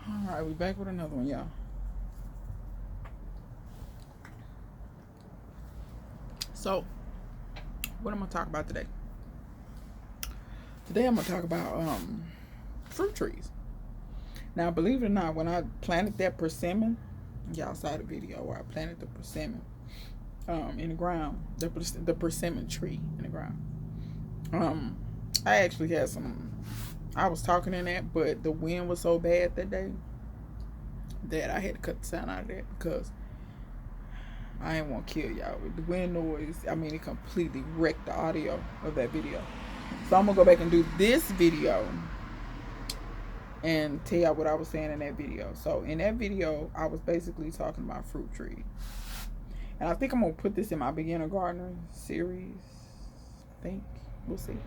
Alright, we back with another one, y'all. So, what I'm gonna talk about today? Today I'm gonna talk about fruit trees. Now, believe it or not, when I planted that persimmon, y'all saw the video where I planted the persimmon in the ground, the persimmon tree in the ground. I actually had some. I was talking in that, but the wind was so bad that day that I had to cut the sound out of that because I ain't want to kill y'all with the wind noise. I mean, it completely wrecked the audio of that video. So I'm gonna go back and do this video and tell y'all what I was saying in that video. So in that video, I was basically talking about fruit trees, and I think I'm gonna put this in my beginner gardener series. I think we'll see.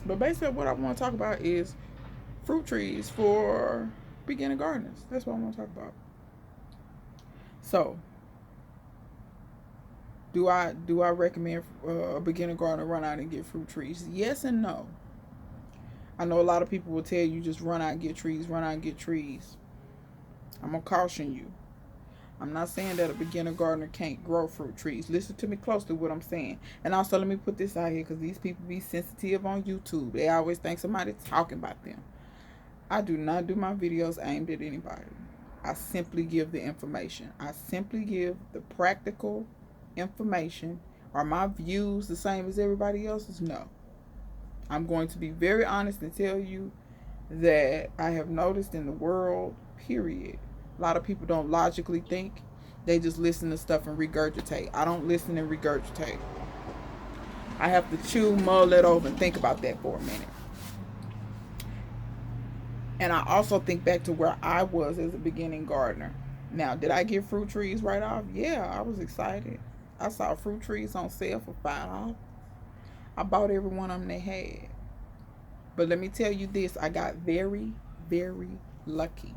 But basically, what I want to talk about is fruit trees for beginner gardeners. That's what I want to talk about. So, do I recommend a beginner gardener run out and get fruit trees? Yes and no. I know a lot of people will tell you just run out and get trees, run out and get trees. I'm gonna caution you. I'm not saying that a beginner gardener can't grow fruit trees. Listen to me closely what I'm saying. And also let me put this out here because these people be sensitive on YouTube. They always think somebody's talking about them. I do not do my videos aimed at anybody. I simply give the information. I simply give the practical information. Are my views the same as everybody else's? No. I'm going to be very honest and tell you that I have noticed in the world, period, a lot of people don't logically think. They just listen to stuff and regurgitate. I don't listen and regurgitate. I have to chew, mull it over, and think about that for a minute. And I also think back to where I was as a beginning gardener. Now, did I get fruit trees right off? Yeah, I was excited. I saw fruit trees on sale for $5. I bought every one of them they had. But let me tell you this, I got very, very lucky.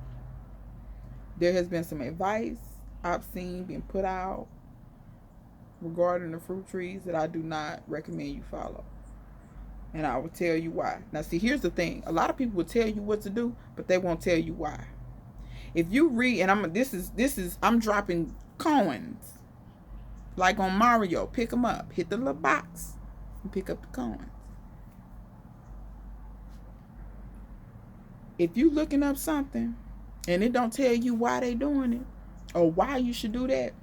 There has been some advice I've seen being put out regarding the fruit trees that I do not recommend you follow. And I will tell you why. Now, see, here's the thing. A lot of people will tell you what to do, but they won't tell you why. If you read, and I'm dropping coins. Like on Mario, pick them up. Hit the little box and pick up the coins. If you looking up something and it don't tell you why they doing it or why you should do that.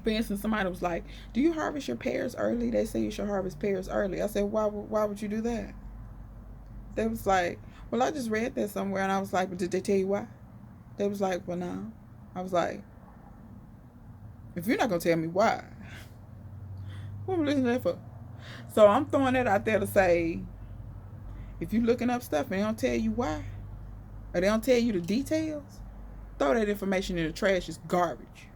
For instance, somebody was like, do you harvest your pears early? They say you should harvest pears early. I said, why would you do that? They was like, well, I just read that somewhere. And I was like, but did they tell you why? They was like, well, no. I was like, if you're not going to tell me why, what am I listening to that for? So I'm throwing that out there to say, if you're looking up stuff and they don't tell you why, or they don't tell you the details, throw that information in the trash. It's garbage.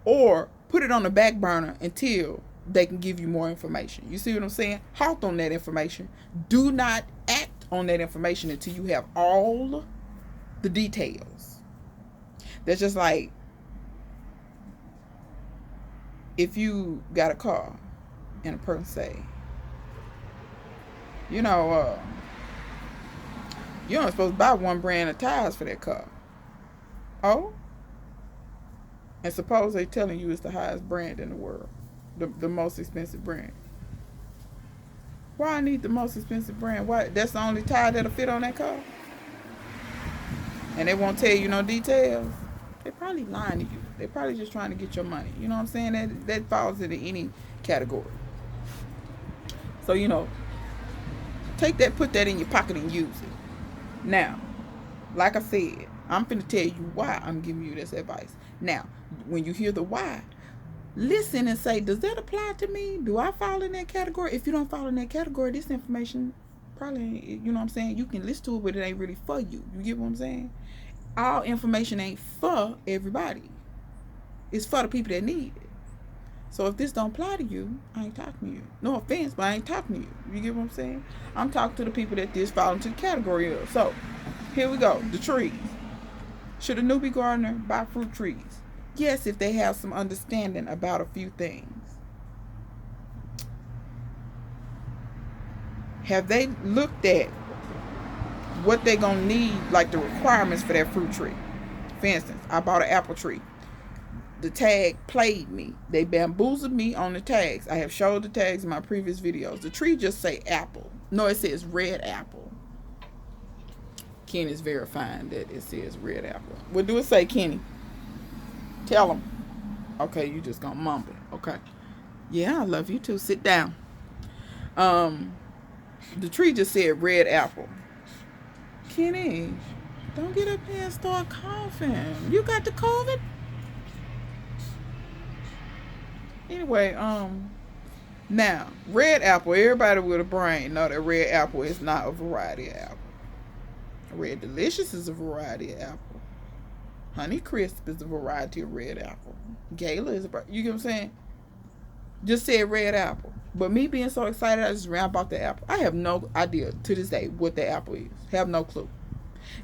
Or put it on the back burner until they can give you more information. You see what I'm saying? Halt on that information. Do not act on that information until you have all the details. That's just like if you got a car and a person say, you're not supposed to buy one brand of tires for that car. Oh? And suppose they're telling you it's the highest brand in the world. The most expensive brand. Why I need the most expensive brand? Why? That's the only tire that'll fit on that car? And they won't tell you no details? They're probably lying to you. They're probably just trying to get your money. You know what I'm saying? That falls into any category. So, take that, put that in your pocket and use it. Now, like I said, I'm finna tell you why I'm giving you this advice. Now, when you hear the why, listen and say, does that apply to me? Do I fall in that category? If you don't fall in that category, this information probably, you know what I'm saying? You can listen to it, but it ain't really for you. You get what I'm saying? All information ain't for everybody. It's for the people that need it. So if this don't apply to you, I ain't talking to you. No offense, but I ain't talking to you. You get what I'm saying? I'm talking to the people that this fall into the category of. So, here we go. The trees. Should a newbie gardener buy fruit trees? Yes, if they have some understanding about a few things. Have they looked at what they gonna need, like the requirements for that fruit tree. For instance, I bought an apple tree. The tag played me. They bamboozled me on the tags. I have showed the tags in my previous videos. The tree just say apple. No, it says red apple. Kenny's verifying that it says red apple. What do it say, Kenny? Tell them. Okay, you just gonna mumble. Okay. Yeah, I love you too. Sit down. The tree just said red apple. Kenny, don't get up here and start coughing. You got the COVID? Anyway, now, red apple, everybody with a brain know that red apple is not a variety of apple. Red Delicious is a variety of apple. Honey Crisp is a variety of red apple. Gala is a, you get what I'm saying? Just said red apple. But me being so excited, I just ran about the apple. I have no idea to this day what the apple is. Have no clue.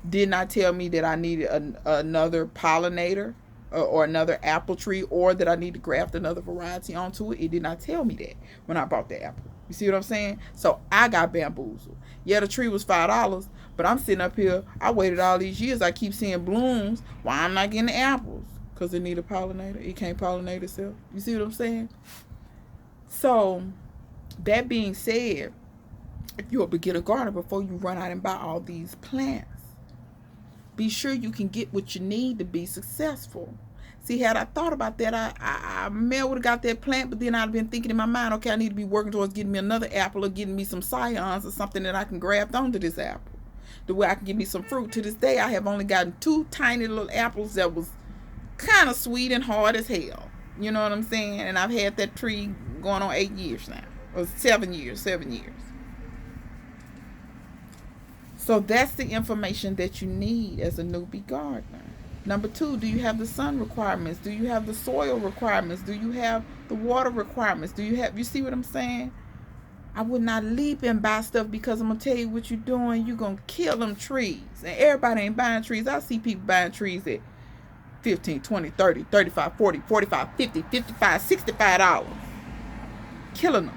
Did not tell me that I needed another pollinator or another apple tree, or that I need to graft another variety onto it. It did not tell me that when I bought the apple. You see what I'm saying? So I got bamboozled. Yeah, the tree was $5, but I'm sitting up here. I waited all these years. I keep seeing blooms. Why I'm not getting the apples? Because it need a pollinator. It can't pollinate itself. You see what I'm saying? So that being said, if you're a beginner gardener, before you run out and buy all these plants, be sure you can get what you need to be successful. See, had I thought about that, I may would have got that plant, but then I'd been thinking in my mind, okay, I need to be working towards getting me another apple or getting me some scions or something that I can graft onto this apple, the way I can get me some fruit. To this day, I have only gotten 2 tiny little apples that was kind of sweet and hard as hell. You know what I'm saying? And I've had that tree going on 8 years now, or 7 years. So that's the information that you need as a newbie gardener. Number 2, do you have the sun requirements? Do you have the soil requirements? Do you have the water requirements? You see what I'm saying? I would not leap and buy stuff, because I'm going to tell you what you're doing. You're going to kill them trees. And everybody ain't buying trees. I see people buying trees at $15, $20, $30, $35, $40, $45, $50, $55, $65. Killing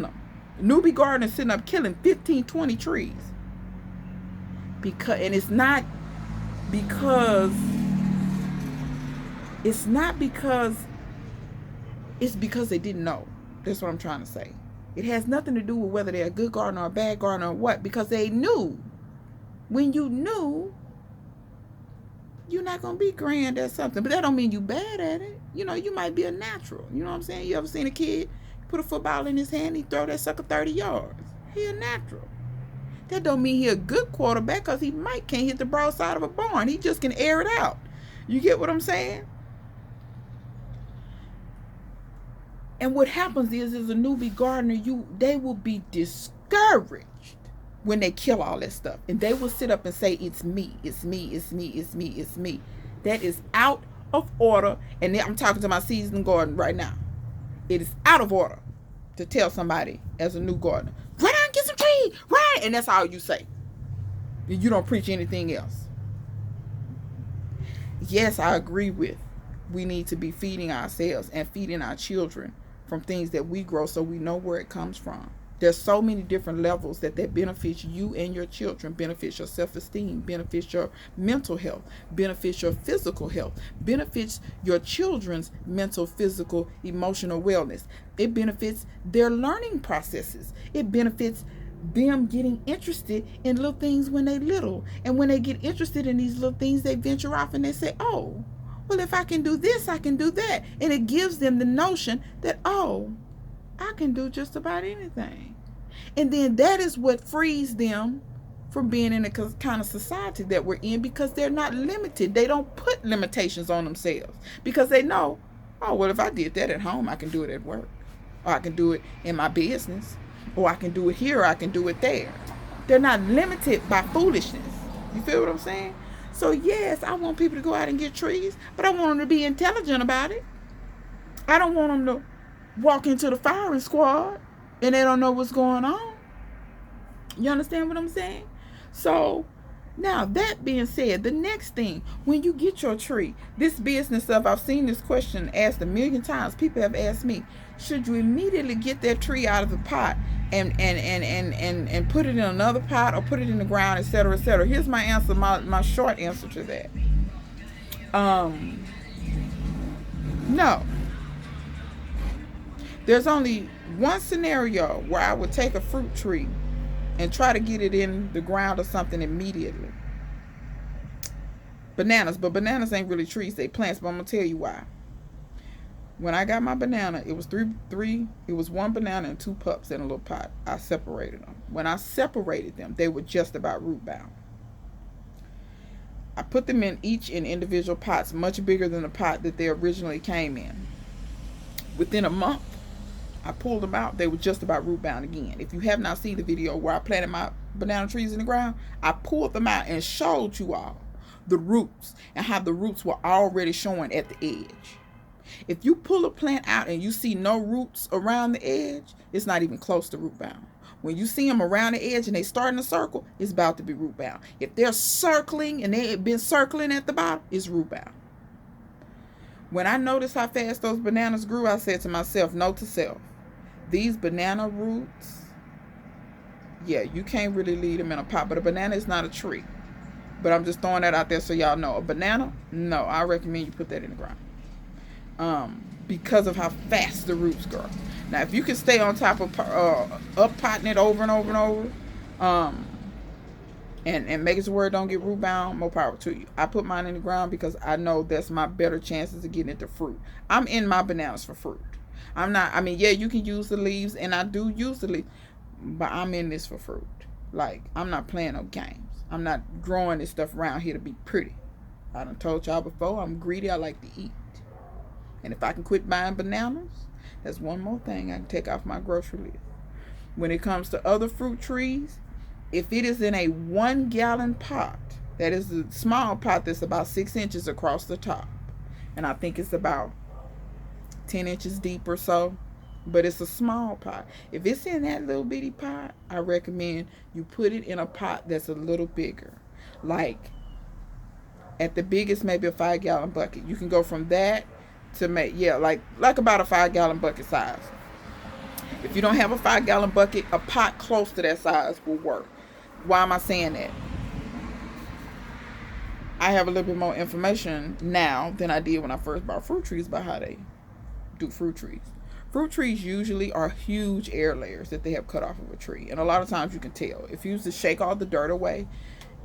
them. Newbie gardeners sitting up killing 15, 20 trees. And it's not because they didn't know. That's what I'm trying to say. It has nothing to do with whether they're a good gardener or a bad gardener or what, because they knew. When you knew, you're not going to be grand at something. But that don't mean you bad at it. You know, you might be a natural. You know what I'm saying? You ever seen a kid put a football in his hand, he throw that sucker 30 yards. He a natural. That don't mean he a good quarterback, because he can't hit the broadside of a barn. He just can air it out. You get what I'm saying? And what happens is, as a newbie gardener, they will be discouraged when they kill all that stuff. And they will sit up and say, it's me, it's me, it's me, it's me, it's me. That is out of order. And I'm talking to my seasoned gardener right now. It is out of order to tell somebody as a new gardener, run out and get some trees, run. And that's all you say. You don't preach anything else. Yes, I agree with, we need to be feeding ourselves and feeding our children from things that we grow, so we know where it comes from. There's so many different levels that benefits you and your children, benefits your self-esteem, benefits your mental health, benefits your physical health, benefits your children's mental, physical, emotional wellness. It benefits their learning processes. It benefits them getting interested in little things when they're little. And when they get interested in these little things, they venture off and they say, oh, well, if I can do this, I can do that. And it gives them the notion that, oh, I can do just about anything. And then that is what frees them from being in the kind of society that we're in, because they're not limited. They don't put limitations on themselves, because they know, oh, well, if I did that at home, I can do it at work, or I can do it in my business, or I can do it here, or I can do it there. They're not limited by foolishness. You feel what I'm saying? So yes, I want people to go out and get trees, but I want them to be intelligent about it. I don't want them to walk into the firing squad and they don't know what's going on. You understand what I'm saying? So now, that being said, the next thing, when you get your tree, this business stuff, I've seen this question asked a million times. People have asked me, should you immediately get that tree out of the pot and put it in another pot or put it in the ground, etc., etc.? Here's my answer, my short answer to that. No. There's only one scenario where I would take a fruit tree and try to get it in the ground or something immediately. Bananas, but bananas ain't really trees, they plants, but I'm gonna tell you why. When I got my banana, it was it was one banana and two pups in a little pot. I separated them. When I separated them, they were just about root bound. I put them in individual pots, much bigger than the pot that they originally came in. Within a month, I pulled them out. They were just about root bound again. If you have not seen the video where I planted my banana trees in the ground, I pulled them out and showed you all the roots and how the roots were already showing at the edge. If you pull a plant out and you see no roots around the edge, it's not even close to root bound. When you see them around the edge and they start in a circle, it's about to be root bound. If they're circling and they've been circling at the bottom, it's root bound. When I noticed how fast those bananas grew, I said to myself, note to self, these banana roots, yeah, you can't really leave them in a pot, but a banana is not a tree. But I'm just throwing that out there so y'all know. A banana, no, I recommend you put that in the ground. Because of how fast the roots grow. Now, if you can stay on top of up-potting it over and over and over, and making sure where it don't get root bound, more power to you. I put mine in the ground because I know that's my better chances of getting into fruit. I'm in my bananas for fruit. I'm not, I mean, yeah, you can use the leaves, and I do use the leaves, but I'm in this for fruit. Like, I'm not playing no games. I'm not growing this stuff around here to be pretty. I done told y'all before, I'm greedy, I like to eat. And if I can quit buying bananas, that's one more thing I can take off my grocery list. When it comes to other fruit trees, if it is in a 1 gallon pot, that is a small pot that's about 6 inches across the top, and I think it's about 10 inches deep or so, but it's a small pot. If it's in that little bitty pot, I recommend you put it in a pot that's a little bigger. Like, at the biggest, maybe a 5 gallon bucket. You can go from that to make, yeah, like about a 5 gallon bucket size. If you don't have a 5 gallon bucket, a pot close to that size will work. Why am I saying that? I have a little bit more information now than I did when I first bought fruit trees about how they do fruit trees. Fruit trees usually are huge air layers that they have cut off of a tree. And a lot of times you can tell. If you use to shake all the dirt away,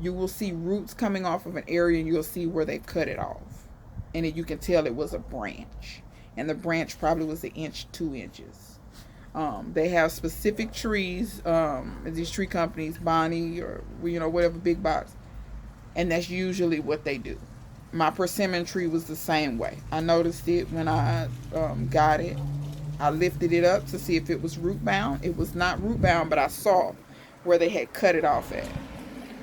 you will see roots coming off of an area and you'll see where they cut it off. And then you can tell it was a branch. And the branch probably was 1 inch, 2 inches. They have specific trees, these tree companies, Bonnie or, whatever big box. And that's usually what they do. My persimmon tree was the same way. I noticed it when I got it. I lifted it up to see if it was root bound. It was not root bound, but I saw where they had cut it off at.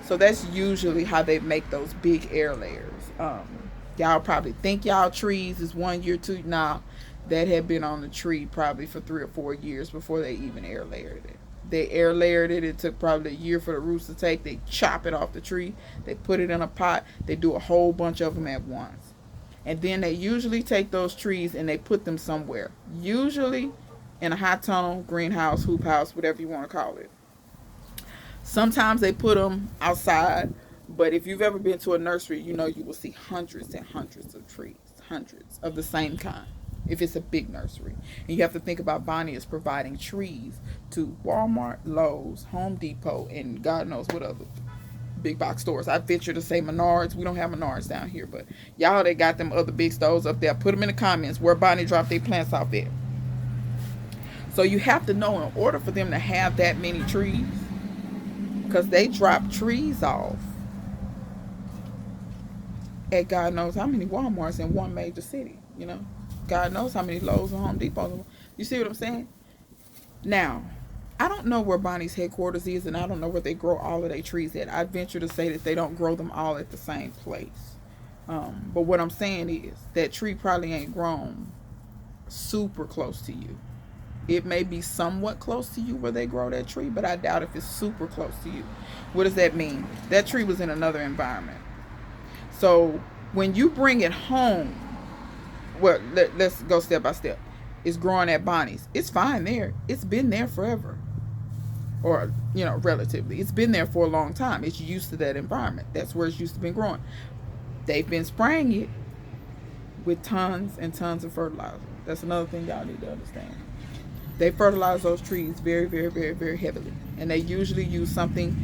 So that's usually how they make those big air layers. Y'all probably think y'all trees is 1 year, 2. Nah, that had been on the tree probably for 3 or 4 years before they even air layered it. They air layered it. It took probably a year for the roots to take. They chop it off the tree. They put it in a pot. They do a whole bunch of them at once. And then they usually take those trees and they put them somewhere. Usually in a high tunnel, greenhouse, hoop house, whatever you want to call it. Sometimes they put them outside. But if you've ever been to a nursery, you will see hundreds and hundreds of trees. Hundreds of the same kind. If it's a big nursery. And you have to think about Bonnie is providing trees to Walmart, Lowe's, Home Depot, and God knows what other big box stores. I venture to say Menards. We don't have Menards down here, but y'all, they got them other big stores up there. Put them in the comments where Bonnie dropped their plants off at. So you have to know, in order for them to have that many trees, because they drop trees off at God knows how many Walmarts in one major city, God knows how many Lowe's and Home Depots. You see what I'm saying? Now, I don't know where Bonnie's headquarters is, and I don't know where they grow all of their trees at. I venture to say that they don't grow them all at the same place. But what I'm saying is that tree probably ain't grown super close to you. It may be somewhat close to you where they grow that tree, but I doubt if it's super close to you. What does that mean? That tree was in another environment. So when you bring it home, well, let's go step by step. is growing at Bonnie's. It's fine there. It's been there forever. Or, you know, relatively. It's been there for a long time. It's used to that environment. That's where it's used to been growing. They've been spraying it with tons and tons of fertilizer. That's another thing y'all need to understand. They fertilize those trees very, very, very, very heavily. And they usually use something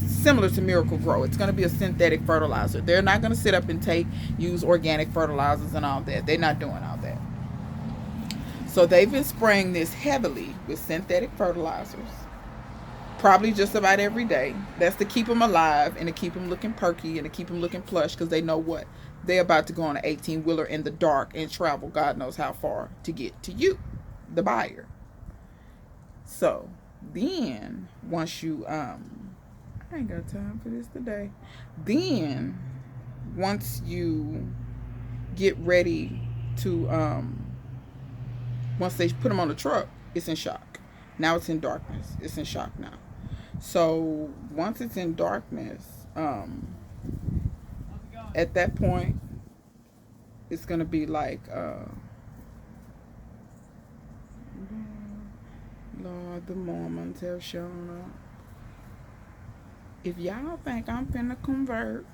similar to Miracle Grow. It's going to be a synthetic fertilizer. They're not going to sit up and use organic fertilizers and all that. They're not doing all that. So they've been spraying this heavily with synthetic fertilizers. Probably just about every day. That's to keep them alive and to keep them looking perky and to keep them looking plush, because they know what? They're about to go on an 18-wheeler in the dark and travel God knows how far to get to you, the buyer. So then once you I ain't got time for this today. Then once you get ready to once they put them on the truck, it's in shock. Now it's in darkness. It's in shock now. So once it's in darkness, at that point, it's gonna be like, Lord, the Mormons have shown up. If y'all think I'm finna convert,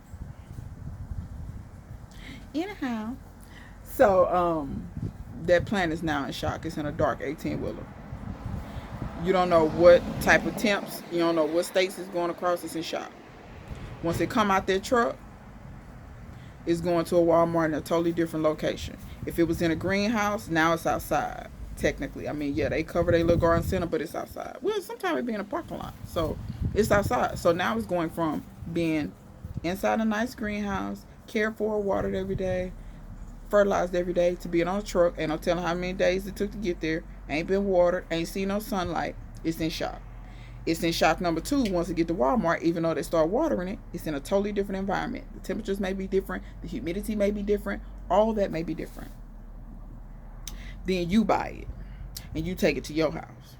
anyhow. So that plant is now in shock. It's in a dark 18-wheeler. You don't know what type of temps. You don't know what states it's going across. It's in shock. Once it come out that truck, it's going to a Walmart in a totally different location. If it was in a greenhouse, now it's outside. Technically, I mean, yeah, they cover their little garden center, but it's outside. Well, sometimes it be in a parking lot, so it's outside. So now it's going from being inside a nice greenhouse, cared for, watered every day, fertilized every day, to being on a truck. Ain't no telling how many days it took to get there. Ain't been watered, ain't seen no sunlight. It's in shock. It's in shock number 2 once it get to Walmart. Even though they start watering it, it's in a totally different environment. The temperatures may be different, the humidity may be different, all that may be different. Then you buy it and you take it to your house.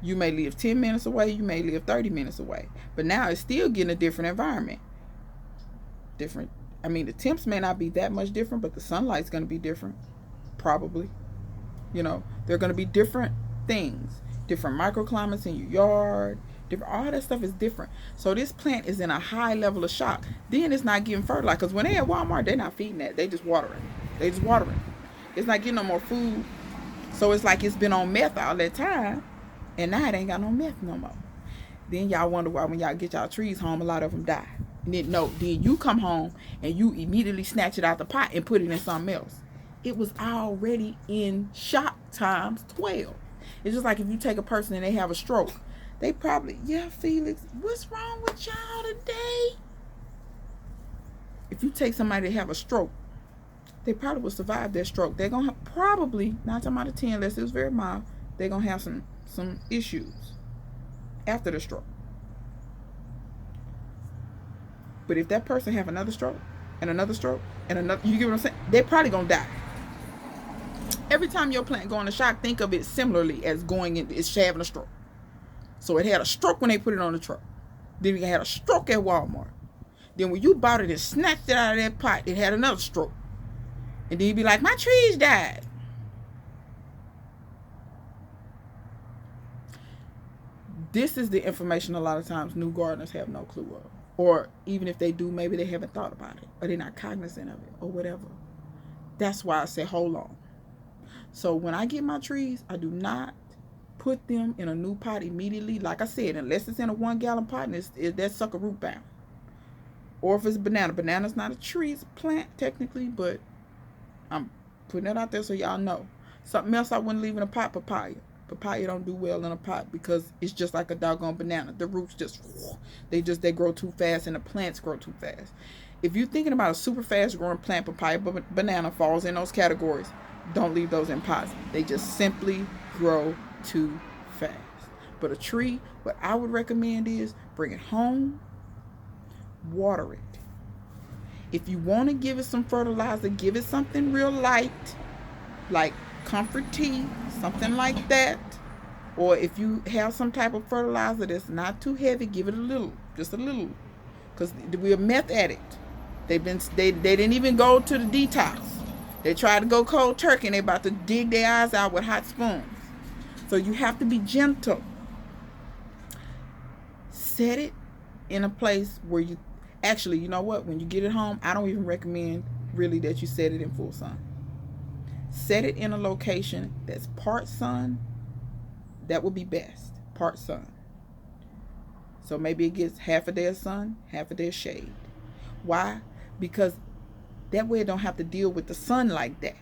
You may live 10 minutes away, you may live 30 minutes away, but now it's still getting a different environment. Different. I mean, the temps may not be that much different, but the sunlight's going to be different, probably. You know, they're going to be different things, different microclimates in your yard, different, all that stuff is different. So this plant is in a high level of shock. Then it's not getting fertilized, because when they at Walmart, they're not feeding that. They just watering. They just watering. It's not getting no more food. So it's like it's been on meth all that time, and now it ain't got no meth no more. Then y'all wonder why when y'all get y'all trees home, a lot of them die. And then you come home and you immediately snatch it out the pot and put it in something else. It was already in shock times 12. It's just like if you take a person and they have a stroke. They probably, yeah, Felix, what's wrong with y'all today? If you take somebody that have a stroke, they probably will survive their stroke. They're going to have probably, 9 times out of 10, unless it was very mild, they're going to have some issues after the stroke. But if that person have another stroke and another stroke and another, you get what I'm saying? They're probably going to die. Every time your plant go into shock, think of it similarly as it's having a stroke. So it had a stroke when they put it on the truck. Then it had a stroke at Walmart. Then when you bought it and snatched it out of that pot, it had another stroke. And then you'd be like, my trees died. This is the information a lot of times new gardeners have no clue of. Or even if they do, maybe they haven't thought about it. Or they're not cognizant of it. Or whatever. That's why I say, hold on. So when I get my trees, I do not put them in a new pot immediately. Like I said, unless it's in a 1-gallon pot and that sucker root bound. Or if it's banana. Banana's not a tree, it's a plant technically, but I'm putting that out there so y'all know. Something else I wouldn't leave in a pot, papaya. Papaya don't do well in a pot because it's just like a doggone banana. The roots they grow too fast and the plants grow too fast. If you're thinking about a super fast growing plant, papaya, banana falls in those categories. Don't leave those in pots. They just simply grow too fast. But a tree, what I would recommend is bring it home, water it. If you want to give it some fertilizer, give it something real light, like Comfort Tea, something like that. Or if you have some type of fertilizer that's not too heavy, give it a little, just a little. Because we're a meth addict. They didn't even go to the detox. They try to go cold turkey and they about to dig their eyes out with hot spoons. So you have to be gentle. Set it in a place where you, actually, you know what? When you get it home, I don't even recommend really that you set it in full sun. Set it in a location that's part sun. That would be best. Part sun. So maybe it gets half a day of sun, half a day of shade. Why? Because that way it don't have to deal with the sun like that.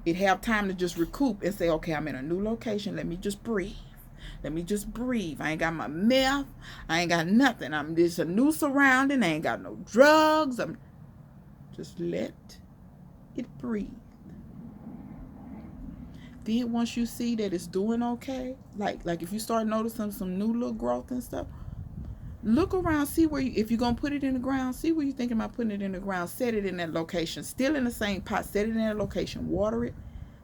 It have time to just recoup and say, okay, I'm in a new location. Let me just breathe. Let me just breathe. I ain't got my meth. I ain't got nothing. I'm just a new surrounding. I ain't got no drugs. I'm just let it breathe. Then once you see that it's doing okay, like if you start noticing some new little growth and stuff, look around, see where you, if you're going to put it in the ground, see where you're thinking about putting it in the ground. Set it in that location. Still in the same pot. Set it in that location. Water it.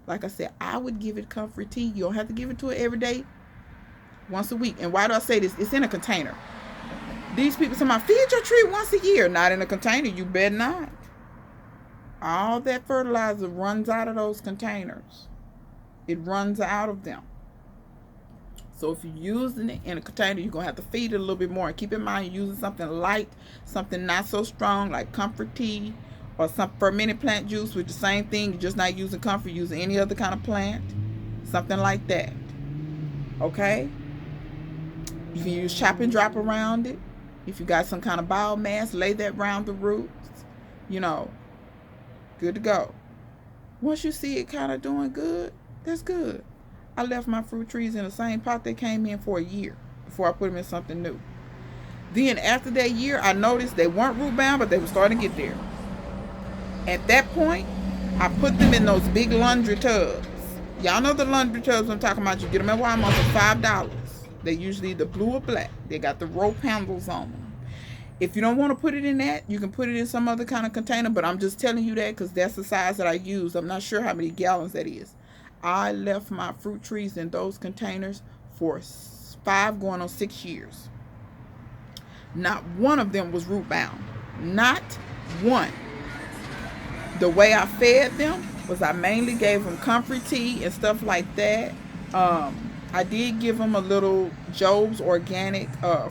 Like I said, I would give it comfort tea. You don't have to give it to it every day. Once a week. And why do I say this? It's in a container. These people say, feed your tree once a year. Not in a container. You better not. All that fertilizer runs out of those containers. It runs out of them. So if you're using it in a container, you're going to have to feed it a little bit more. And keep in mind, you're using something light, something not so strong, like comfort tea or some fermented plant juice, which is the same thing. You're just not using comfort, using any other kind of plant. Something like that. Okay? You can use chop and drop around it. If you got some kind of biomass, lay that around the roots. You know, good to go. Once you see it kind of doing good, that's good. I left my fruit trees in the same pot they came in for a year before I put them in something new. Then after that year, I noticed they weren't root bound, but they were starting to get there. At that point, I put them in those big laundry tubs. Y'all know the laundry tubs I'm talking about. You get them at Walmart for $5. They're usually the blue or black. They got the rope handles on them. If you don't want to put it in that, you can put it in some other kind of container, but I'm just telling you that because that's the size that I use. I'm not sure how many gallons that is. I left my fruit trees in those containers for 5 going on 6 years. Not one of them was root bound. Not one. The way I fed them was I mainly gave them comfort tea and stuff like that. I did give them a little Job's organic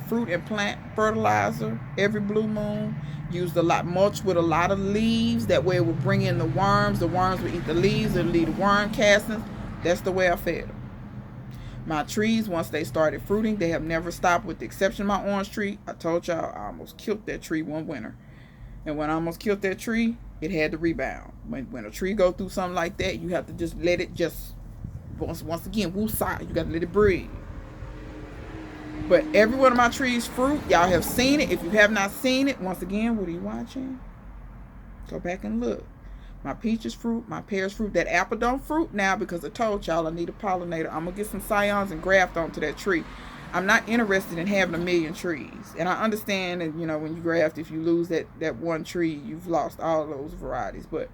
fruit and plant fertilizer every blue moon. Used a lot mulch with a lot of leaves. That way it would bring in the worms. The worms would eat the leaves and leave the worm castings. That's the way I fed them. My trees, once they started fruiting, they have never stopped with the exception of my orange tree. I told y'all I almost killed that tree one winter. And when I almost killed that tree, it had to rebound. When a tree go through something like that, you have to just let it just, once again, woosah. You got to let it breathe. But every one of my trees fruit. Y'all have seen it. If you have not seen it, once again, what are you watching? Go back and look. My peaches fruit, my pears fruit. That apple don't fruit now because I told y'all I need a pollinator. I'm going to get some scions and graft onto that tree. I'm not interested in having 1 million trees. And I understand that, you know, when you graft, if you lose that one tree, you've lost all those varieties. But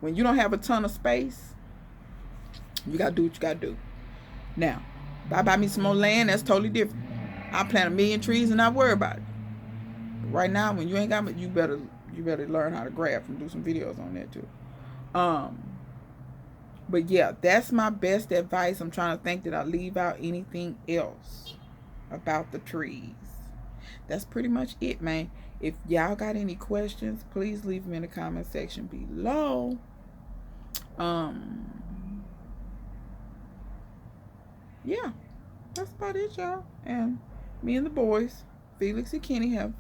when you don't have a ton of space, you got to do what you got to do. Now, if I buy me some more land, that's totally different. I plant 1 million trees and not worry about it. But right now, when you ain't got much, you better learn how to graft and do some videos on that too. But yeah, that's my best advice. I'm trying to think that I leave out anything else about the trees. That's pretty much it, man. If y'all got any questions, please leave them in the comment section below. Yeah, that's about it, y'all. And me and the boys, Felix and Kenny, have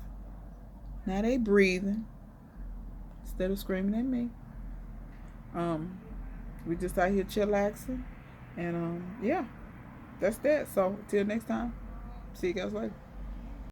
now they breathing instead of screaming at me. We just out here chillaxing, and yeah, that's that. So till next time, see you guys later.